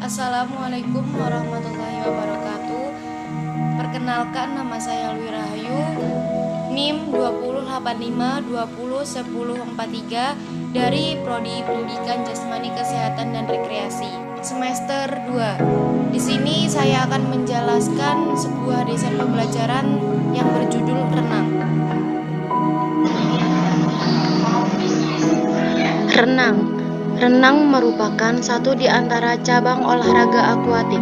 Assalamualaikum warahmatullahi wabarakatuh. Perkenalkan, nama saya Alwi Rahayu, NIM 2085201043 dari Prodi Pendidikan Jasmani Kesehatan dan Rekreasi semester 2. Di sini saya akan menjelaskan sebuah desain pembelajaran yang berjudul renang. Renang merupakan satu di antara cabang olahraga akuatik.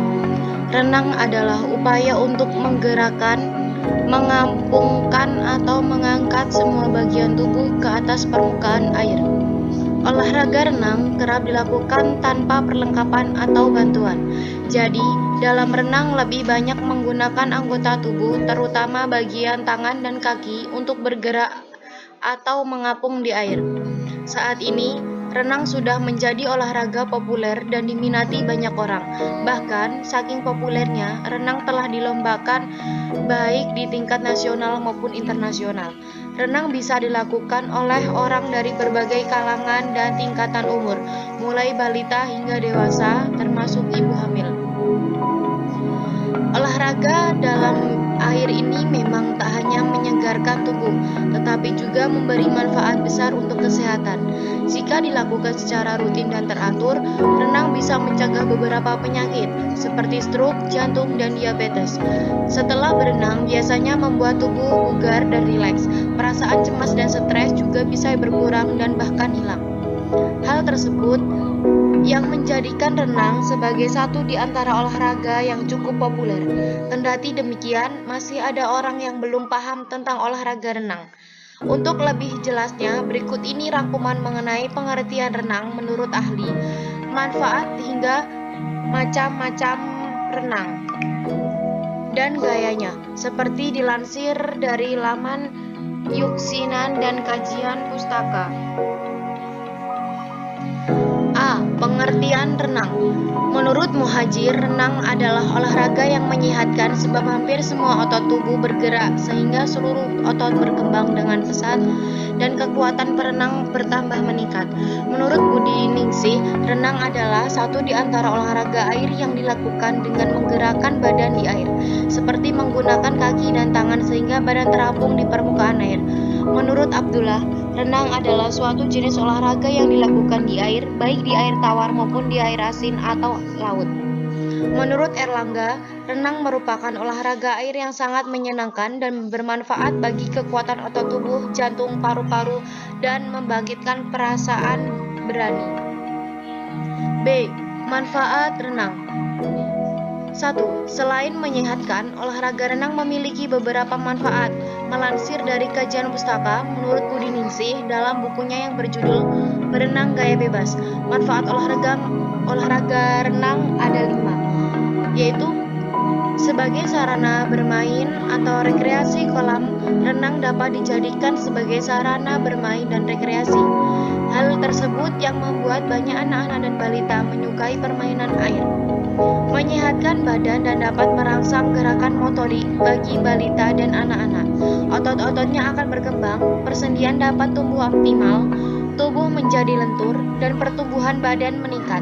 Renang adalah upaya untuk menggerakkan, mengampungkan, atau mengangkat semua bagian tubuh ke atas permukaan air. Olahraga renang kerap dilakukan tanpa perlengkapan atau bantuan. Jadi, dalam renang lebih banyak menggunakan anggota tubuh, terutama bagian tangan dan kaki, untuk bergerak atau mengapung di air. Saat ini, renang sudah menjadi olahraga populer dan diminati banyak orang. Bahkan, saking populernya, renang telah dilombakan baik di tingkat nasional maupun internasional. Renang bisa dilakukan oleh orang dari berbagai kalangan dan tingkatan umur, mulai balita hingga dewasa, termasuk ibu hamil. Olahraga dalam air ini memang tak hanya menyegarkan tubuh, tetapi juga memberi manfaat besar untuk kesehatan. Jika dilakukan secara rutin dan teratur, renang bisa mencegah beberapa penyakit seperti stroke, jantung, dan diabetes. Setelah berenang, biasanya membuat tubuh bugar dan rileks. Perasaan cemas dan stres juga bisa berkurang dan bahkan hilang. Hal tersebut yang menjadikan renang sebagai satu di antara olahraga yang cukup populer. Kendati demikian, masih ada orang yang belum paham tentang olahraga renang. Untuk lebih jelasnya, berikut ini rangkuman mengenai pengertian renang menurut ahli, manfaat hingga macam-macam renang, dan gayanya, seperti dilansir dari laman Yuksinan dan Kajian Pustaka. Pengertian renang. Menurut Muhajir, renang adalah olahraga yang menyehatkan sebab hampir semua otot tubuh bergerak sehingga seluruh otot berkembang dengan pesat dan kekuatan perenang bertambah meningkat. Menurut Budi Ningsih, renang adalah satu di antara olahraga air yang dilakukan dengan menggerakkan badan di air, seperti menggunakan kaki dan tangan sehingga badan terapung di permukaan air. Menurut Abdullah, renang adalah suatu jenis olahraga yang dilakukan di air, baik di air tawar maupun di air asin atau laut. Menurut Erlangga, renang merupakan olahraga air yang sangat menyenangkan dan bermanfaat bagi kekuatan otot tubuh, jantung, paru-paru, dan membangkitkan perasaan berani. B. Manfaat renang. 1. Selain menyehatkan, olahraga renang memiliki beberapa manfaat. Melansir dari Kajian Pustaka, menurut Budi Ningsih dalam bukunya yang berjudul Berenang Gaya Bebas, manfaat olahraga renang ada 5, yaitu sebagai sarana bermain atau rekreasi kolam renang dapat dijadikan sebagai sarana bermain dan rekreasi. Hal tersebut yang membuat banyak anak-anak dan balita menyukai permainan air. Menyehatkan badan dan dapat merangsang gerakan motorik bagi balita dan anak-anak. Otot-ototnya akan berkembang, persendian dapat tumbuh optimal, tubuh menjadi lentur, dan pertumbuhan badan meningkat.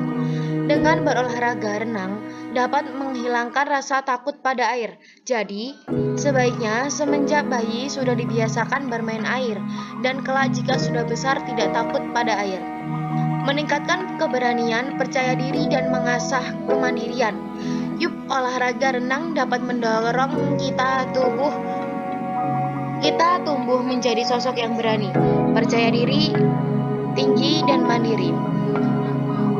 Dengan berolahraga renang dapat menghilangkan rasa takut pada air. Jadi, sebaiknya semenjak bayi sudah dibiasakan bermain air, dan kelak jika sudah besar tidak takut pada air. Meningkatkan keberanian, percaya diri, dan mengasah kemandirian. Yuk, olahraga renang dapat mendorong kita tumbuh menjadi sosok yang berani, percaya diri, tinggi, dan mandiri.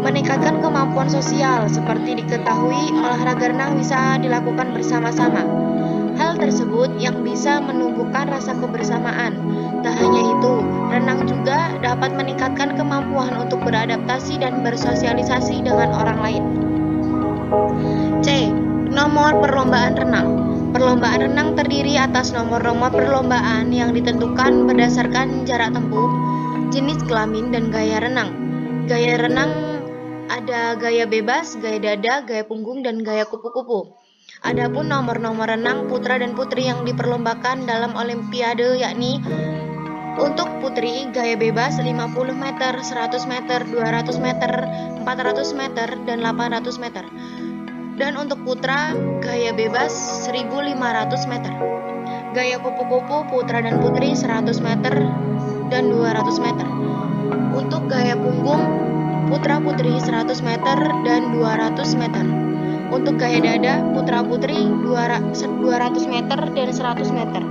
Meningkatkan kemampuan sosial, seperti diketahui olahraga renang bisa dilakukan bersama-sama. Hal tersebut yang bisa menumbuhkan rasa kebersamaan. Tak hanya itu, renang juga dapat meningkatkan kemampuan untuk beradaptasi dan bersosialisasi dengan orang lain. C. Nomor perlombaan renang. Perlombaan renang terdiri atas nomor-nomor perlombaan yang ditentukan berdasarkan jarak tempuh, jenis kelamin, dan gaya renang. Gaya renang ada gaya bebas, gaya dada, gaya punggung, dan gaya kupu-kupu. Adapun nomor-nomor renang putra dan putri yang diperlombakan dalam olimpiade yakni Untuk putri, gaya bebas 50 meter, 100 meter, 200 meter, 400 meter, dan 800 meter. Dan untuk putra, gaya bebas 1500 meter. Gaya kupu-kupu putra dan putri 100 meter dan 200 meter. Untuk gaya punggung, putra-putri 100 meter dan 200 meter. Untuk gaya dada, putra-putri 200 meter dan 100 meter.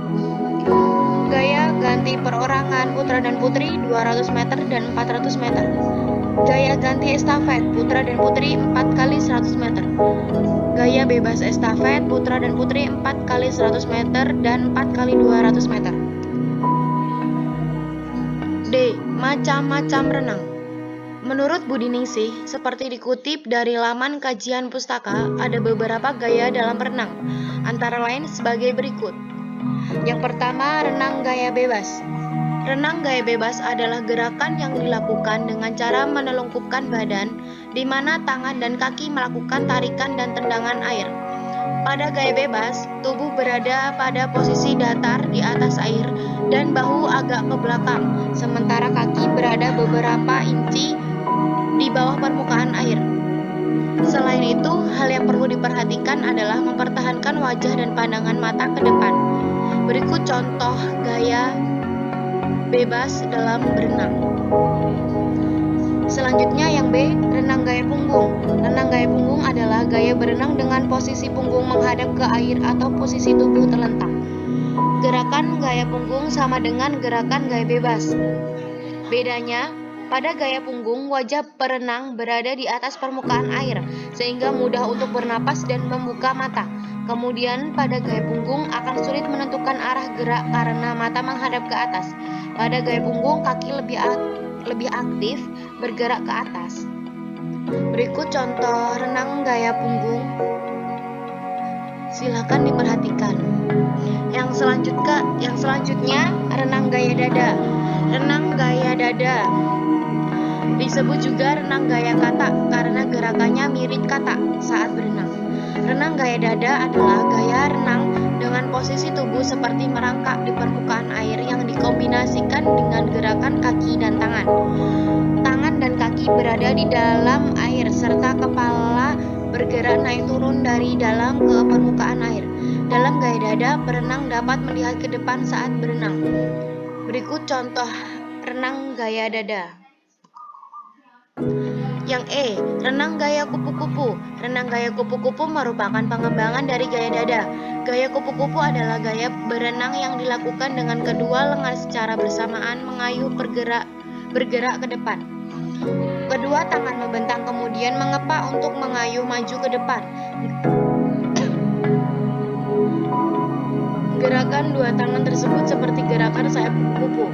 Gaya ganti perorangan putra dan putri 200 meter dan 400 meter. Gaya ganti estafet putra dan putri 4 kali 100 meter. Gaya bebas estafet putra dan putri 4 kali 100 meter dan 4 kali 200 meter. D. Macam-macam renang. Menurut Budi Ningsih, seperti dikutip dari laman kajian pustaka, ada beberapa gaya dalam renang, antara lain sebagai berikut. Yang pertama, renang gaya bebas. Renang gaya bebas adalah gerakan yang dilakukan dengan cara menelungkupkan badan, di mana tangan dan kaki melakukan tarikan dan tendangan air. Pada gaya bebas, tubuh berada pada posisi datar di atas air dan bahu agak ke belakang, sementara kaki berada beberapa inci di bawah permukaan air. Selain itu, hal yang perlu diperhatikan adalah mempertahankan wajah dan pandangan mata ke depan. Berikut contoh gaya bebas dalam berenang. Selanjutnya yang B, renang gaya punggung. Renang gaya punggung adalah gaya berenang dengan posisi punggung menghadap ke air atau posisi tubuh terlentang. Gerakan gaya punggung sama dengan gerakan gaya bebas. Bedanya, pada gaya punggung, wajah perenang berada di atas permukaan air, sehingga mudah untuk bernapas dan membuka mata. Kemudian, pada gaya punggung akan sulit menentukan arah gerak karena mata menghadap ke atas. Pada gaya punggung, kaki lebih aktif bergerak ke atas. Berikut contoh renang gaya punggung. Silakan diperhatikan. Yang selanjutnya renang gaya dada. Renang gaya dada disebut juga renang gaya kata karena gerakannya mirip kata saat berenang. Renang gaya dada adalah gaya renang dengan posisi tubuh seperti merangkak di permukaan air yang dikombinasikan dengan gerakan kaki dan tangan. Tangan dan kaki berada di dalam air serta kepala bergerak naik turun dari dalam ke permukaan air. Dalam gaya dada, perenang dapat melihat ke depan saat berenang. Berikut contoh renang gaya dada. Yang E, renang gaya kupu-kupu. Renang gaya kupu-kupu merupakan pengembangan dari gaya dada. Gaya kupu-kupu adalah gaya berenang yang dilakukan dengan kedua lengan secara bersamaan mengayuh bergerak ke depan. Kedua tangan membentang kemudian mengepak untuk mengayuh maju ke depan. Gerakan dua tangan tersebut seperti gerakan sayap kupu-kupu.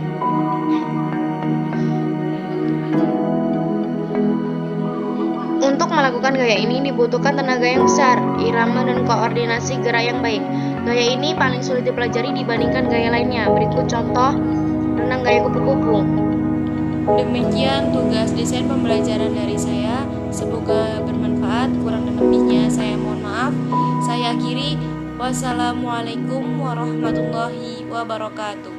Untuk melakukan gaya ini dibutuhkan tenaga yang besar, irama dan koordinasi gerak yang baik. Gaya ini paling sulit dipelajari dibandingkan gaya lainnya. Berikut contoh renang gaya kupu-kupu. Demikian tugas desain pembelajaran dari saya. Semoga bermanfaat. Kurang dan lebihnya saya mohon maaf. Saya akhiri. Wassalamualaikum warahmatullahi wabarakatuh.